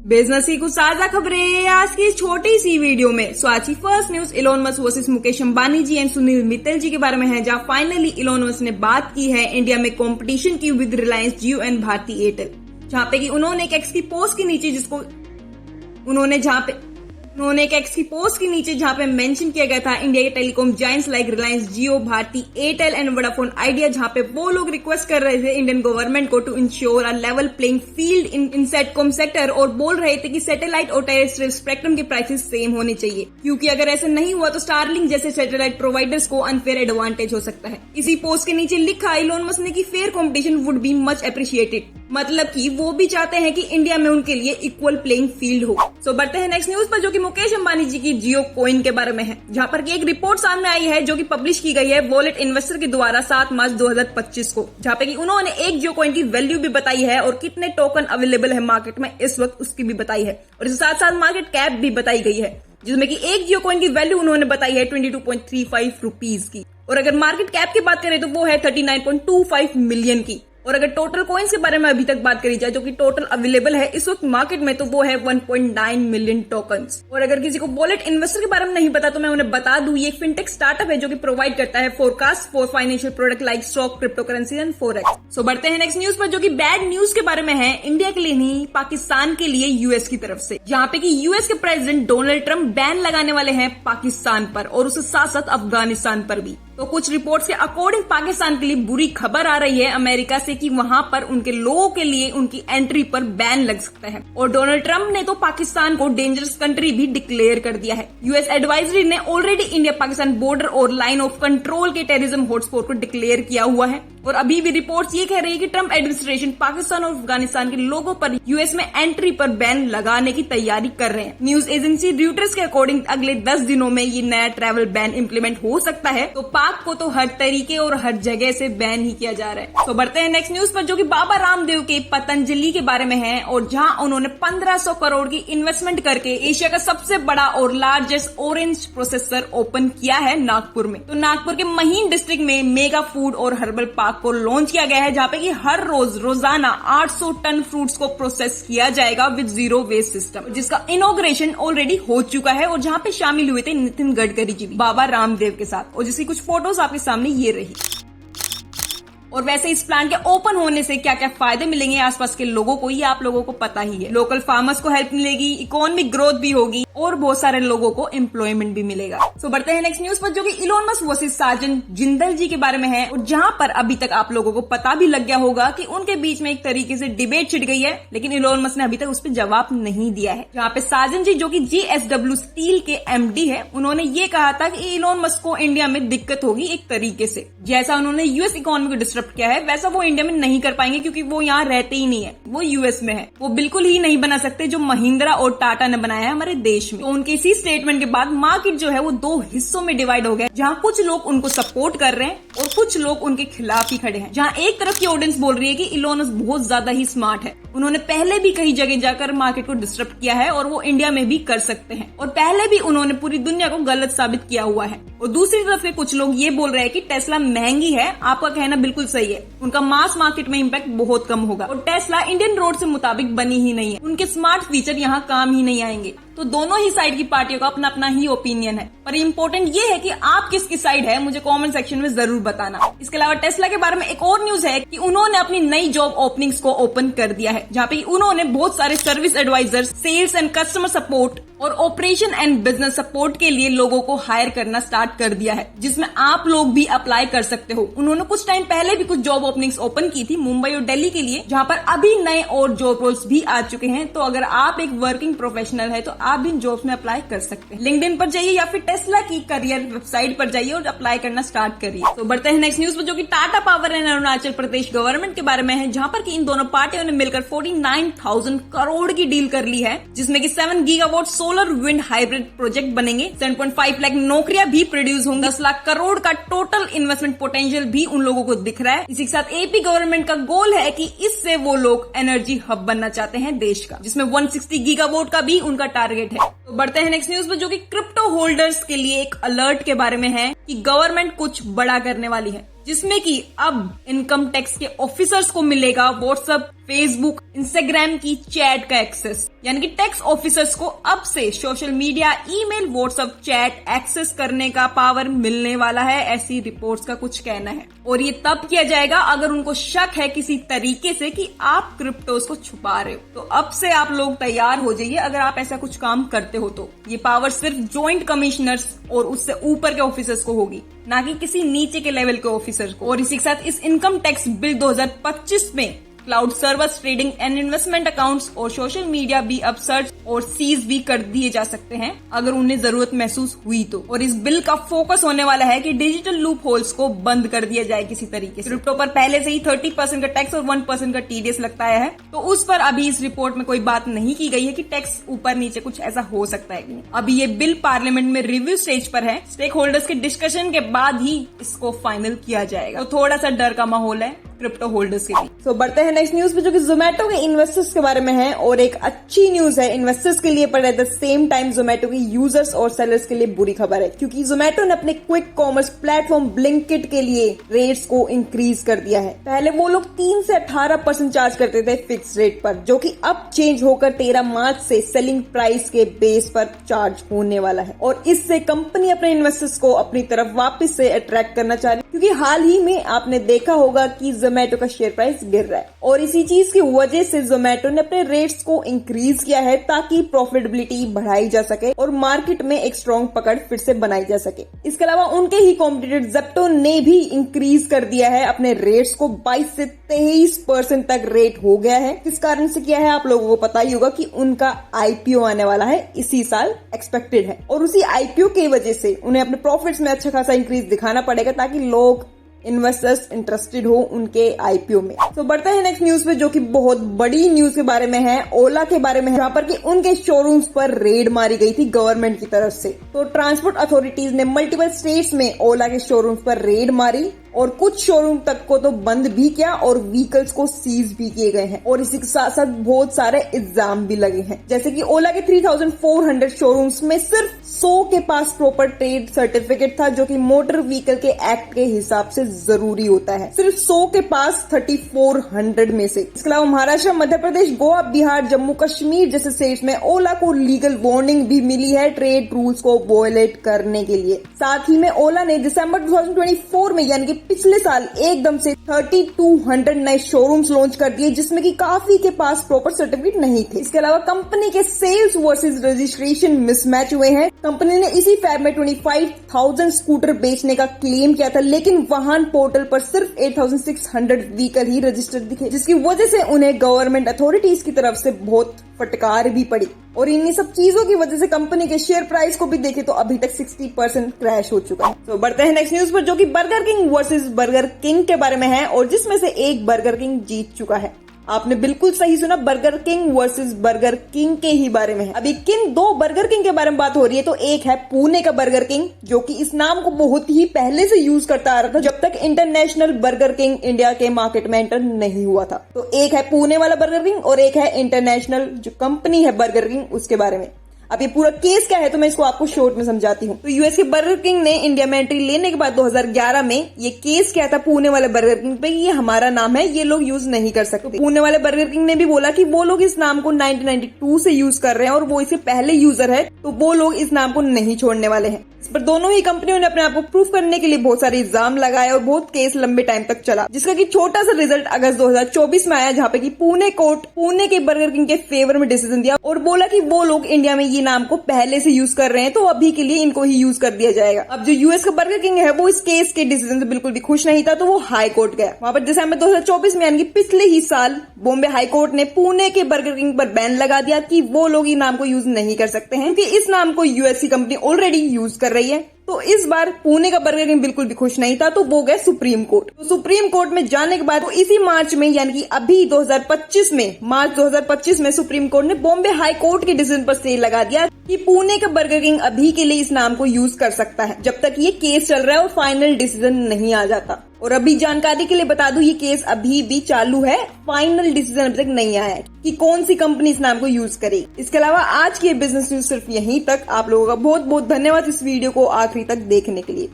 Business की कुछ ताजा खबरें आज की छोटी सी वीडियो में। सो आज की first news Elon Musk versus Mukesh Ambani ji and Sunil Mittal ji के बारे में है, जहां फाइनली इलोन मस्क ने बात की है इंडिया में कंपटीशन की with Reliance Jio and Bharti Airtel, जहां पे कि उन्होंने एक एक्स की पोस्ट के नीचे जहां पे मेंशन किया गया था इंडिया के telecom giants like Reliance Jio, Bharti Airtel and Vodafone Idea, जहां पे वो लोग रिक्वेस्ट कर रहे थे इंडियन गवर्नमेंट को to ensure a level playing field in satcom sector, और बोल रहे थे कि सैटेलाइट और टेरेस्ट्रियल स्पेक्ट्रम के प्राइसेस सेम होने चाहिए, क्योंकि अगर ऐसा नहीं हुआ तो स्टारलिंक जैसे सैटेलाइट प्रोवाइडर्स को अनफेयर एडवांटेज हो सकता है। इसी पोस्ट के नीचे लिखा इलोन मस्क ने कि fair competition would be much appreciated, मतलब कि वो भी चाहते हैं कि इंडिया में उनके लिए इक्वल प्लेइंग फील्ड हो। सो बढ़ते हैं नेक्स्ट न्यूज पर, जो कि मुकेश अंबानी जी की जियो कॉइन के बारे में है, जहां पर एक रिपोर्ट सामने आई है जो कि पब्लिश की गई है वॉलेट इन्वेस्टर के द्वारा 7 मार्च 2025 को, जहां पे कि उन्होंने एक जियो कॉइन की वैल्यू भी बताई है और कितने टोकन अवेलेबल है मार्केट में इस वक्त उसकी भी बताई है, और इसके साथ साथ मार्केट कैप भी बताई गई है, जिसमें कि एक जियो कॉइन की वैल्यू उन्होंने बताई है 22.35 रुपीज की, और अगर मार्केट कैप की बात करें तो वो है 39.25 मिलियन की। और अगर टोटल कॉइन्स के बारे में अभी तक बात करी जाए जो कि टोटल अवेलेबल है इस वक्त मार्केट में, तो वो है 1.9 मिलियन टोकन्स। और अगर किसी को वॉलेट इन्वेस्टर के बारे में नहीं पता तो मैं उन्हें बता दूं, ये एक फिनटेक स्टार्टअप है जो कि प्रोवाइड करता है forecast for financial product like stock, crypto currency and forex. सो बढ़ते हैं नेक्स्ट न्यूज पर, जो कि बैड न्यूज के बारे में है, इंडिया के लिए नहीं पाकिस्तान के लिए यूएस की तरफ से, जहां पे कि यूएस के प्रेसिडेंट डोनाल्ड ट्रंप बैन लगाने वाले हैं पाकिस्तान पर और उसके साथ साथ अफगानिस्तान पर भी। तो कुछ रिपोर्ट्स के अकॉर्डिंग पाकिस्तान के लिए बुरी खबर आ रही है अमेरिका से कि वहां पर उनके लोगों के लिए उनकी एंट्री पर बैन लग सकता है, और डोनाल्ड ट्रंप ने तो पाकिस्तान को डेंजरस कंट्री भी डिक्लेयर कर दिया है। यूएस एडवाइजरी ने ऑलरेडी इंडिया पाकिस्तान बॉर्डर और लाइन ऑफ कंट्रोल के टेररिज्म हॉटस्पॉट को डिक्लेयर किया हुआ है, और अभी भी रिपोर्ट्स ये कह रही है कि ट्रंप एडमिनिस्ट्रेशन पाकिस्तान और अफगानिस्तान के लोगों पर यूएस में एंट्री पर बैन लगाने की तैयारी कर रहे हैं। न्यूज एजेंसी र्यूटर्स के अकॉर्डिंग अगले 10 दिनों में ये नया ट्रैवल बैन इंप्लीमेंट हो सकता है, तो पाक को तो हर तरीके और हर जगह से बैन ही किया जा रहा है। तो बढ़ते हैं नेक्स्ट न्यूज पर, जो कि बाबा रामदेव के पतंजलि के बारे में है, और जहां उन्होंने 1500 करोड़ की इन्वेस्टमेंट करके एशिया का सबसे बड़ा और लार्जेस्ट ऑरेंज प्रोसेसर ओपन किया है नागपुर में। तो नागपुर के महीन डिस्ट्रिक्ट में मेगा फूड और हर्बल पार्क को लॉन्च किया गया है, जहां पे कि हर रोजाना 800 टन फ्रूट्स को प्रोसेस किया जाएगा विद जीरो वेस्ट सिस्टम, जिसका इनॉग्रेशन ऑलरेडी हो चुका है, और जहां पे शामिल हुए थे नितिन गडकरी जी भी बाबा रामदेव के साथ, और जिसकी कुछ फोटोज आपके सामने ये रही। और वैसे इस प्लांट के ओपन होने से क्या क्या फायदे मिलेंगे आसपास के लोगों को, ये आप लोगों को पता ही है। लोकल फार्मर्स को हेल्प मिलेगी, इकोनॉमिक ग्रोथ भी होगी, और बहुत सारे लोगों को एम्प्लॉयमेंट भी मिलेगा। सो बढ़ते हैं नेक्स्ट न्यूज पर, जो कि इलोन मस्क वर्सेस साजन जिंदल जी के बारे में है, और जहां पर अभी तक आप लोगों को पता भी लग गया होगा कि उनके बीच में एक तरीके से डिबेट छिड़ गई है, लेकिन इलोन मस्क ने अभी तक उस पर जवाब नहीं दिया है। जहां पे साजन जी, जो कि जीएसडब्ल्यू स्टील के एमडी है, उन्होंने ये कहा था कि इलोन मस्क को इंडिया में दिक्कत होगी एक तरीके से, जैसा उन्होंने यूएस इकोनॉमी को डिस्टर्ब किया है वैसा वो इंडिया में नहीं कर पाएंगे, क्योंकि वो यहाँ रहते ही नहीं है, वो यूएस में है। वो बिल्कुल ही नहीं बना सकते जो महिंद्रा और टाटा ने बनाया है हमारे देश में। तो उनके इसी स्टेटमेंट के बाद मार्केट जो है वो 2 हिस्सों में डिवाइड हो गया, जहाँ कुछ लोग उनको सपोर्ट कर रहे हैं और कुछ लोग उनके खिलाफ ही खड़े हैं। जहाँ एक तरफ की ऑडियंस बोल रही है कि इलोन मस्क बहुत ज्यादा ही स्मार्ट है, उन्होंने पहले भी कई जगह जाकर मार्केट को डिस्टर्ब किया है और वो इंडिया में भी कर सकते हैं, और पहले भी उन्होंने पूरी दुनिया को गलत साबित किया हुआ है। और दूसरी तरफ के कुछ लोग ये बोल रहे हैं कि टेस्ला महंगी है। आपका कहना बिल्कुल सही है, उनका मास मार्केट में इम्पैक्ट बहुत कम होगा, और टेस्ला इंडियन रोड से मुताबिक बनी ही नहीं है, उनके स्मार्ट फीचर यहाँ काम ही नहीं आएंगे। तो दोनों ही साइड की पार्टियों का अपना अपना ही ओपिनियन है, पर इम्पोर्टेंट ये है कि आप किसकी साइड है मुझे कमेंट सेक्शन में जरूर बताना। इसके अलावा टेस्ला के बारे में एक और न्यूज है कि उन्होंने अपनी नई जॉब ओपनिंग्स को ओपन कर दिया है, जहाँ पे उन्होंने बहुत सारे service advisor, sales and customer support और ऑपरेशन एंड बिजनेस सपोर्ट के लिए लोगों को हायर करना स्टार्ट कर दिया है, जिसमें आप लोग भी अप्लाई कर सकते हो। उन्होंने कुछ टाइम पहले भी कुछ जॉब ओपनिंग्स ओपन की थी मुंबई और दिल्ली के लिए, जहाँ पर अभी नए और जॉब रोल्स भी आ चुके हैं। तो अगर आप एक वर्किंग प्रोफेशनल है तो आप भी इन जॉब्स में अप्लाई कर सकते हैं। लिंक्डइन पर जाइए या फिर टेस्ला की करियर वेबसाइट पर जाइए और अप्लाई करना स्टार्ट करिए। तो बढ़ते हैं नेक्स्ट न्यूज पर, जो कि Tata power and Arunachal Pradesh government के बारे में है, जहाँ पर कि इन दोनों पार्टियों ने मिलकर 49,000 करोड़ की डील कर ली है, जिसमें कि 7 gigawatt solar wind hybrid project बनेंगे, 7.5 लाख नौकरियां भी प्रोड्यूस होंगी, 10 लाख करोड़ का टोटल इन्वेस्टमेंट पोटेंशियल भी उन लोगों को दिख रहा है। इसी के साथ एपी गवर्नमेंट का गोल है कि इससे वो लोग एनर्जी हब बनना चाहते हैं देश का, जिसमें 160 गीगावाट का भी उनका टारगेट है। तो बढ़ते हैं नेक्स्ट न्यूज पर, जो कि क्रिप्टो होल्डर्स के लिए एक अलर्ट के बारे में है कि गवर्नमेंट कुछ बड़ा करने वाली है, जिसमें कि अब इनकम टैक्स के ऑफिसर्स को मिलेगा व्हाट्सएप फेसबुक, इंस्टाग्राम की चैट का एक्सेस, यानी कि टैक्स ऑफिसर्स को अब से social media, email, WhatsApp chat access करने का पावर मिलने वाला है, ऐसी रिपोर्ट्स का कुछ कहना है। और ये तब किया जाएगा अगर उनको शक है किसी तरीके से कि आप क्रिप्टोस को छुपा रहे हो। तो अब से आप लोग तैयार हो जाइए अगर आप ऐसा कुछ काम करते हो तो। ये पावर सिर्फ ज्वाइंट कमिश्नर्स और उससे ऊपर के ऑफिसर्स को होगी, ना कि किसी नीचे के लेवल के ऑफिसर को। और इसी के साथ इस इनकम टैक्स बिल 2025 में cloud servers, trading and investment accounts और सोशल मीडिया भी अब सर्च और सीज भी कर दिए जा सकते हैं अगर उन्हें जरूरत महसूस हुई तो। और इस बिल का फोकस होने वाला है कि डिजिटल लूप होल्स को बंद कर दिया जाए किसी तरीके से। क्रिप्टो पर पहले से ही 30% का टैक्स और 1% का टीडीएस लगता है, तो उस पर अभी इस रिपोर्ट में कोई बात नहीं की गई है कि टैक्स ऊपर नीचे कुछ ऐसा हो सकता है कि नहीं। अभी ये बिल पार्लियामेंट में रिव्यू स्टेज पर है, स्टेक होल्डर्स के डिस्कशन के बाद ही इसको फाइनल किया जाएगा। तो थोड़ा सा डर का माहौल है क्रिप्टो होल्डर्स के लिए। तो बढ़ते हैं नेक्स्ट न्यूज पे, जो कि जोमेटो के इन्वेस्टर्स के बारे में है। और एक अच्छी न्यूज है इन्वेस्टर्स के लिए, पर at the same time Zomato के यूजर्स और सेलर्स के लिए बुरी खबर है, क्योंकि जोमेटो ने अपने क्विक कॉमर्स प्लेटफॉर्म ब्लिंकिट के लिए रेट्स को इंक्रीज कर दिया है। पहले वो लोग 3 से 18% चार्ज करते थे फिक्स रेट पर, जो कि अब चेंज होकर 13 मार्च से सेलिंग प्राइस के बेस पर चार्ज होने वाला है। और इससे कंपनी अपने इन्वेस्टर्स को अपनी तरफ वापस से अट्रैक्ट करना चाह रही है, क्योंकि हाल ही में आपने देखा होगा कि जोमेटो का शेयर प्राइस गिर रहा है, और इसी चीज की वजह से जोमेटो ने अपने रेट्स को इंक्रीज किया है ताकि प्रॉफिटेबिलिटी बढ़ाई जा सके और मार्केट में एक स्ट्रॉन्ग पकड़ फिर से बनाई जा सके। इसके अलावा उनके ही कॉम्पिटिटर जेप्टो ने भी इंक्रीज कर दिया है अपने रेट्स को, 22 से 23% तक रेट हो गया है। किस कारण से किया है आप लोगों को पता ही होगा कि उनका आईपीओ आने वाला है, इसी साल एक्सपेक्टेड है, और उसी आईपीओ की वजह से उन्हें अपने प्रॉफिट्स में अच्छा खासा इंक्रीज दिखाना पड़ेगा ताकि लोग इन्वेस्टर्स इंटरेस्टेड हो उनके आईपीओ में। तो बढ़ते हैं नेक्स्ट न्यूज पे, जो कि बहुत बड़ी न्यूज के बारे में है, ओला के बारे में है, जहाँ पर कि उनके शोरूम्स पर रेड मारी गई थी गवर्नमेंट की तरफ से। तो ट्रांसपोर्ट अथॉरिटीज ने मल्टीपल स्टेट्स में ओला के शोरूम्स पर रेड मारी और कुछ शोरूम तक को तो बंद भी किया और व्हीकल्स को सीज भी किए गए हैं। और इसी के साथ साथ बहुत सारे इल्जाम भी लगे हैं, जैसे कि ओला के 3400 शोरूम्स में सिर्फ 100 के पास प्रॉपर ट्रेड सर्टिफिकेट था, जो कि मोटर व्हीकल के एक्ट के हिसाब से जरूरी होता है। सिर्फ 100 के पास 3400 में से। इसके अलावा महाराष्ट्र, मध्य प्रदेश, गोवा, बिहार, जम्मू कश्मीर जैसे स्टेट्स में ओला को लीगल वार्निंग भी मिली है ट्रेड रूल्स को वॉयलेट करने के लिए। साथ ही में ओला ने दिसंबर 2024 में, यानी कि पिछले साल, एकदम से 3200 नए शोरूम्स लॉन्च कर दिए, जिसमें कि काफी के पास प्रॉपर सर्टिफिकेट नहीं थे। इसके अलावा कंपनी के सेल्स वर्सेस रजिस्ट्रेशन मिसमैच हुए हैं। कंपनी ने इसी फेब में 25,000 स्कूटर बेचने का क्लेम किया था, लेकिन वाहन पोर्टल पर सिर्फ 8,600 व्हीकल ही रजिस्टर्ड दिखे, जिसकी वजह से उन्हें गवर्नमेंट अथॉरिटीज की तरफ से बहुत फटकार भी पड़ी। और इन्हीं सब चीजों की वजह से कंपनी के शेयर प्राइस को भी देखे तो अभी तक 60% क्रैश हो चुका है। तो बढ़ते हैं नेक्स्ट न्यूज पर, जो कि burger king versus burger king के बारे में है, और जिसमें से एक बर्गर किंग जीत चुका है। आपने बिल्कुल सही सुना, burger king versus burger king के ही बारे में है। अभी किन 2 बर्गर किंग के बारे में बात हो रही है, तो एक है पुणे का बर्गर किंग, जो कि इस नाम को बहुत ही पहले से यूज करता आ रहा था, जब तक इंटरनेशनल बर्गर किंग इंडिया के मार्केट में एंटर नहीं हुआ था। तो एक है पुणे वाला बर्गर किंग और एक है इंटरनेशनल जो कंपनी है बर्गर किंग, उसके बारे में। अब ये पूरा केस क्या है तो मैं इसको आपको शॉर्ट में समझाती हूँ। तो यूएस के बर्गर किंग ने इंडिया में एंट्री लेने के बाद 2011 में ये केस क्या था पुणे वाले बर्गर किंग पे, ये हमारा नाम है, ये लोग यूज नहीं कर सकते। पुणे वाले बर्गर किंग ने भी बोला कि वो लोग इस नाम को 1992 से यूज कर रहे हैं और वो इससे पहले यूजर है, तो वो लोग इस नाम को नहीं छोड़ने वाले हैं। इस पर दोनों ही कंपनियों ने अपने आप को प्रूफ करने के लिए बहुत सारे इल्जाम लगाए और बहुत केस लंबे टाइम तक चला, जिसका कि छोटा सा रिजल्ट अगस्त 2024 में आया, जहाँ पे कि पुणे कोर्ट पुणे के बर्गर किंग के फेवर में डिसीजन दिया और बोला कि वो लोग इंडिया में ये नाम को पहले से यूज कर रहे हैं, तो अभी के लिए इनको ही यूज कर दिया जाएगा। अब जो यूएस का बर्गर किंग है वो इस केस के डिसीजन से बिल्कुल भी खुश नहीं था, तो वो हाई कोर्ट गया। वहां पर दिसंबर 2024 में, यानी कि पिछले ही साल, बॉम्बे हाई कोर्ट ने पुणे के बर्गर किंग पर बैन लगा दिया कि वो लोग ये नाम को यूज नहीं कर सकते हैं, क्योंकि इस नाम को यूएस की कंपनी ऑलरेडी यूज कर रही है। तो इस बार पुणे का बर्गर किंग बिल्कुल भी खुश नहीं था, तो वो गए सुप्रीम कोर्ट। तो सुप्रीम कोर्ट में जाने के बाद तो इसी मार्च में, यानी कि अभी 2025 में, मार्च 2025 में सुप्रीम कोर्ट ने बॉम्बे हाई कोर्ट के डिसीजन पर स्टे लगा दिया कि पुणे का बर्गर किंग अभी के लिए इस नाम को यूज कर सकता है, जब तक ये केस चल रहा है और फाइनल डिसीजन नहीं आ जाता। और अभी जानकारी के लिए बता दूं, ये केस अभी भी चालू है, फाइनल डिसीजन अभी तक नहीं आया है कि कौन सी कंपनी इस नाम को यूज करेगी। इसके अलावा आज की बिजनेस न्यूज सिर्फ यहीं तक। आप लोगों का बहुत बहुत धन्यवाद इस वीडियो को आखिरी तक देखने के लिए।